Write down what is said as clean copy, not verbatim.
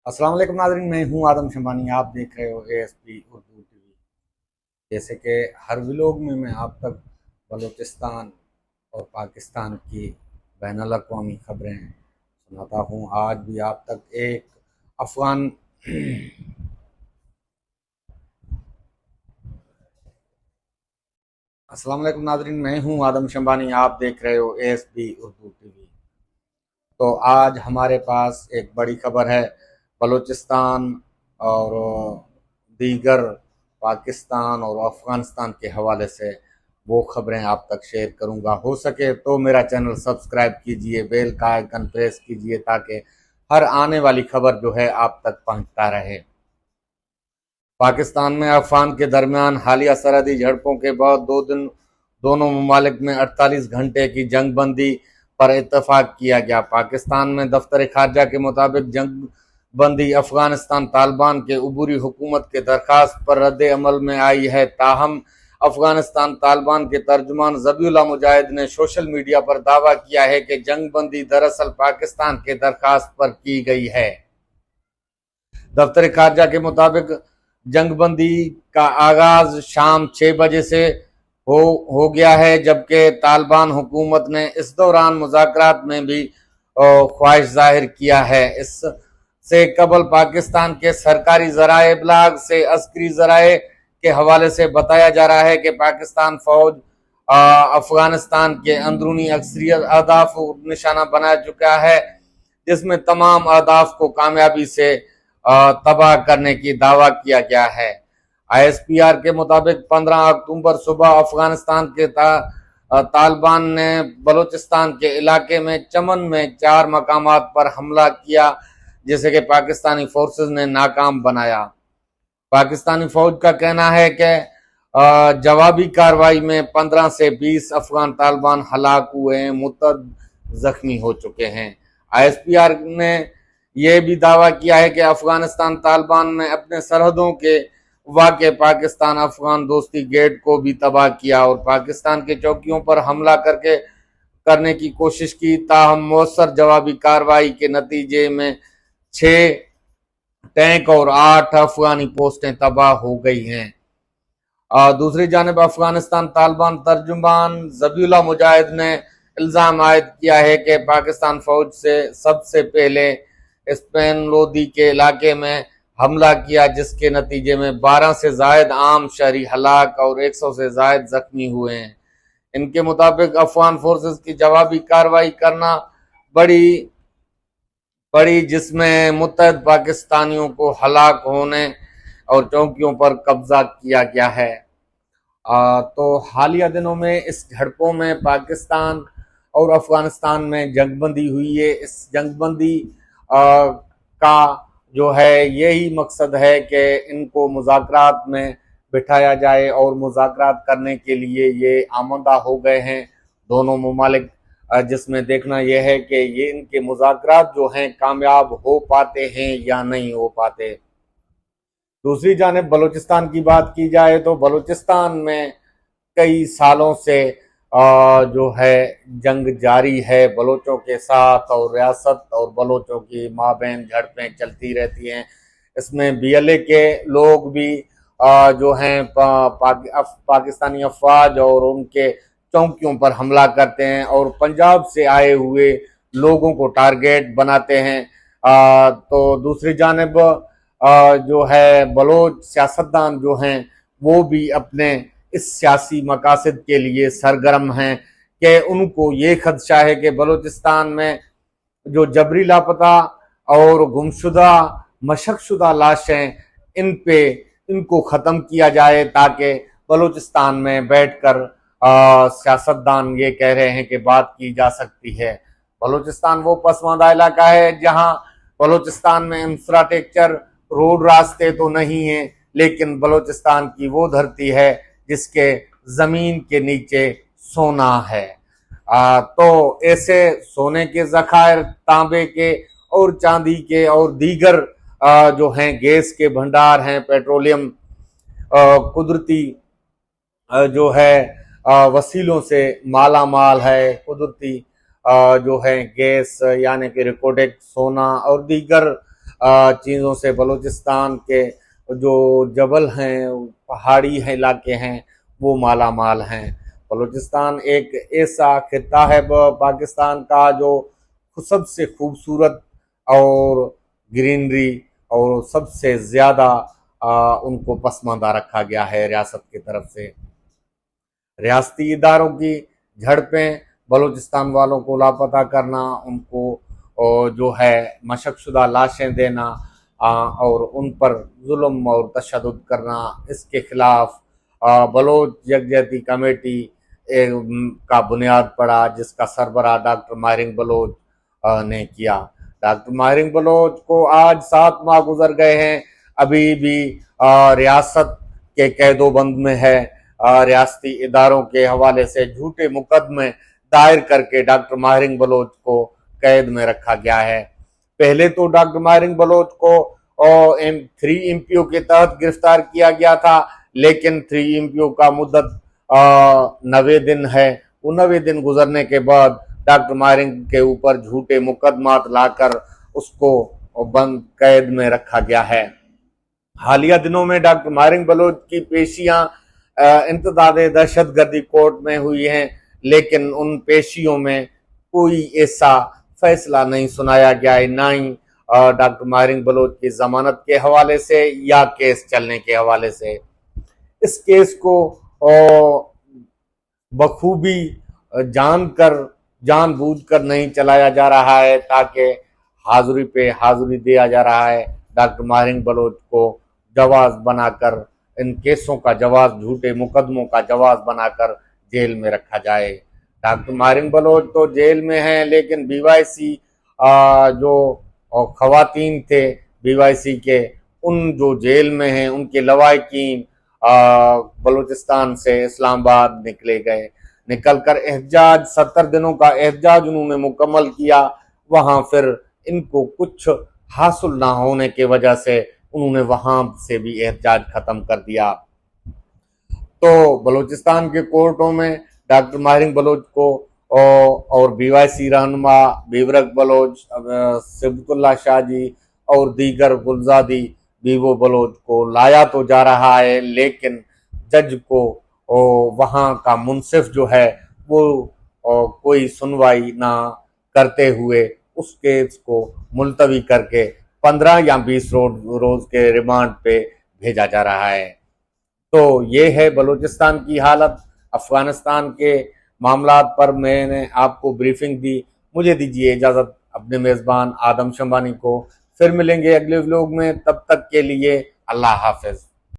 अस्सलाम वालेकुम नाज़रीन, मैं हूँ आदम शंबानी। आप देख रहे हो एएसपी उर्दू टीवी। जैसे कि हर व्लॉग में मैं आप तक बलूचिस्तान और पाकिस्तान की बैनुल अक़वामी खबरें सुनाता हूँ। आज भी आप तक एक अफ़गान अस्सलाम वालेकुम नाज़रीन, मैं हूँ आदम शंबानी। आप देख रहे हो एएसपी उर्दू टीवी। तो आज हमारे पास एक बड़ी खबर है। बलूचिस्तान और दीगर पाकिस्तान और अफ़गानिस्तान के हवाले से वो खबरें आप तक शेयर करूंगा। हो सके तो मेरा चैनल सब्सक्राइब कीजिए, बेल का आइकन प्रेस कीजिए ताकि हर आने वाली खबर जो है आप तक पहुंचता रहे। पाकिस्तान में अफगान के दरमियान हालिया सरहदी झड़पों के बाद दोनों ममालिक में 48 घंटे की जंग बंदी पर इत्तफाक किया गया। पाकिस्तान में दफ्तर खारजा के मुताबिक जंग बंदी अफगानिस्तान तालिबान के उबूरी हुकूमत के दरखास्त पर रद्द अमल में आई है। ताहम अफगानिस्तान तालिबान के तर्जुमान ज़बीउल्लाह मुजाहिद ने सोशल मीडिया पर दावा किया है कि जंग बंदी दरअसल पाकिस्तान के दरखास्त पर की गई है। दफ्तर खारजा के मुताबिक जंगबंदी का आगाज शाम 6 बजे से हो गया है, जबकि तालिबान हुकूमत ने इस दौरान मुज़ाकरात में भी ख्वाहिश जाहिर किया है। इससे कबल पाकिस्तान के सरकारी ज़राए इबलाग से अस्करी ज़राए के हवाले से बताया जा रहा है कि पाकिस्तान फौज अफगानिस्तान के अंदरूनी अक्सरियत अहदाफ को निशाना बना चुका है, जिसमें तमाम अहदाफ को कामयाबी से तबाह करने की दावा किया गया है। आईएसपीआर के मुताबिक 15 अक्टूबर सुबह अफगानिस्तान के तालिबान ने बलूचिस्तान के इलाके में चमन में 4 मकामात पर हमला किया, जिसे कि पाकिस्तानी फोर्सेस ने नाकाम बनाया। पाकिस्तानी फौज का कहना है कि जवाबी कार्रवाई में 15 से 20 अफगान तालिबान हलाक हुए, मुतअद्दिद जख्मी हो चुके हैं। आईएसपीआर ने यह भी दावा किया है कि अफगानिस्तान तालिबान ने अपने सरहदों के वाक़े पाकिस्तान अफगान दोस्ती गेट को भी तबाह किया और पाकिस्तान के चौकियों पर हमला करने की कोशिश की। ताहम मौसर जवाबी कार्रवाई के नतीजे में 6 टैंक और 8 अफगानी पोस्टें तबाह हो गई हैं। दूसरी जानब अफगानिस्तान तालिबान तर्जुमान ज़बीउल्लाह मुजाहिद ने इल्ज़ाम आयद किया है कि पाकिस्तान फौज से सबसे पहले स्पेन लोदी के इलाके में हमला किया, जिसके नतीजे में 12 से जायद आम शहरी हलाक और 100 से जायद जख्मी हुए हैं। इनके मुताबिक अफगान फोर्सेस की जवाबी कार्रवाई करना बड़ी जिसमें मुत्तहद पाकिस्तानियों को हलाक होने और चौकियों पर कब्जा किया गया है। तो हालिया दिनों में इस झड़पों में पाकिस्तान और अफगानिस्तान में जंगबंदी हुई है। इस जंगबंदी का जो है यही मकसद है कि इनको मुज़ाकरात में बिठाया जाए और मुज़ाकरात करने के लिए ये आमदा हो गए हैं दोनों ममालिक, जिसमें देखना यह है कि ये इनके मुज़ाकरात जो हैं कामयाब हो पाते हैं या नहीं हो पाते। दूसरी जानिब बलूचिस्तान की बात की जाए तो बलूचिस्तान में कई सालों से जो है जंग जारी है बलोचों के साथ, और रियासत और बलोचों की माबैन झड़पें चलती रहती हैं। इसमें बीएलए के लोग भी जो हैं पाकिस्तानी अफवाज और उनके चौकियों पर हमला करते हैं और पंजाब से आए हुए लोगों को टारगेट बनाते हैं। तो दूसरी जानिब जो है बलोच सियासतदान जो हैं वो भी अपने इस सियासी मकासद के लिए सरगर्म हैं कि उनको ये खदशा है कि बलूचिस्तान में जो जबरी लापता और गुमशुदा मशकशुदा लाशें इनको ख़त्म किया जाए, ताकि बलूचिस्तान में बैठकर सियासतदान ये कह रहे हैं कि बात की जा सकती है। बलूचिस्तान वो पसमानदा इलाका है जहाँ बलूचिस्तान में इंफ्रास्ट्रक्चर रोड रास्ते तो नहीं है, लेकिन बलूचिस्तान की वो धरती है जिसके जमीन के नीचे सोना है। तो ऐसे सोने के ज़खायर, तांबे के और चांदी के और दीगर जो हैं गैस के भंडार हैं, पेट्रोलियम कुदरती जो है वसीलों से माला माल है। कुदरती जो है गैस यानी कि रिकॉर्डेड सोना और दीगर चीज़ों से बलूचिस्तान के जो जबल हैं, पहाड़ी हैं, इलाके हैं, वो माला माल हैं। बलूचिस्तान एक ऐसा खित्ता है पाकिस्तान का जो सबसे खूबसूरत और ग्रीनरी और सबसे ज़्यादा उनको पसमानदा रखा गया है रियासत की तरफ से। रियासती इदारों की झड़पें, बलूचिस्तान वालों को लापता करना, उनको जो है मशकशुदा लाशें देना और उन पर जुल्म और तशद्दुद करना, इसके खिलाफ बलोच यकजहती कमेटी का बुनियाद पड़ा, जिसका सरबराह डॉक्टर माहिरिंग बलोच ने किया। डॉक्टर माहिरिंग बलोच को आज 7 माह गुजर गए हैं, अभी भी रियासत के कैदोबंद में है। रियासती इदारों के हवाले से झूठे मुकदमे दायर करके डॉक्टर माहिरिंग बलोच को कैद में रखा गया है। पहले तो डॉक्टर माहिरिंग बलोच को 3 MPO के तहत गिरफ्तार किया गया था, लेकिन 3 MPO का मुद्दत 90 दिन है। वो 90 दिन गुजरने के बाद डॉक्टर माहिरिंग के ऊपर झूठे मुकदमात लाकर उसको बंद कैद में रखा गया है। हालिया दिनों में डॉक्टर माहिरिंग बलोच की पेशियां इंतदाद दहशतगर्दी कोर्ट में हुई हैं, लेकिन उन पेशियों में कोई ऐसा फैसला नहीं सुनाया गया है, ना ही डॉक्टर माहिरिंग बलोच की जमानत के हवाले से या केस चलने के हवाले से। इस केस को बखूबी जानबूझकर नहीं चलाया जा रहा है, ताकि हाजिरी पे हाजिरी दिया जा रहा है। डॉक्टर माहिरिंग बलोच को जवाब बनाकर, इन केसों का जवाब, झूठे मुकदमों का जवाब बनाकर जेल में रखा जाए। डॉक्टर माहिरिंग बलोच तो जेल में हैं, लेकिन BYC जो खवातीन थे BYC के, उन जो जेल में हैं, उनके लवाहिकीन बलूचिस्तान से इस्लामाबाद निकलकर एहतजाज, 70 दिनों का एहतजाज उन्होंने मुकम्मल किया। वहां फिर इनको कुछ हासिल ना होने की वजह से उन्होंने वहां से भी एहतजाज खत्म कर दिया। तो बलूचिस्तान के कोर्टों में डॉक्टर माहिरिंग बलोच को और BYC रहनुमा बेवरक बलोच, सिबतुल्लाह शाहजी और दीगर गुलजादी बीवो बलोच को लाया तो जा रहा है, लेकिन जज को वहाँ का मुंसिफ जो है वो कोई सुनवाई ना करते हुए उस केस को मुलतवी करके 15 या 20 रोज के रिमांड पे भेजा जा रहा है। तो ये है बलूचिस्तान की हालत। अफगानिस्तान के मामलात पर मैंने आपको ब्रीफिंग दी। मुझे दीजिए इजाज़त, अपने मेज़बान आदम शंबानी को। फिर मिलेंगे अगले व्लॉग में, तब तक के लिए अल्लाह हाफिज।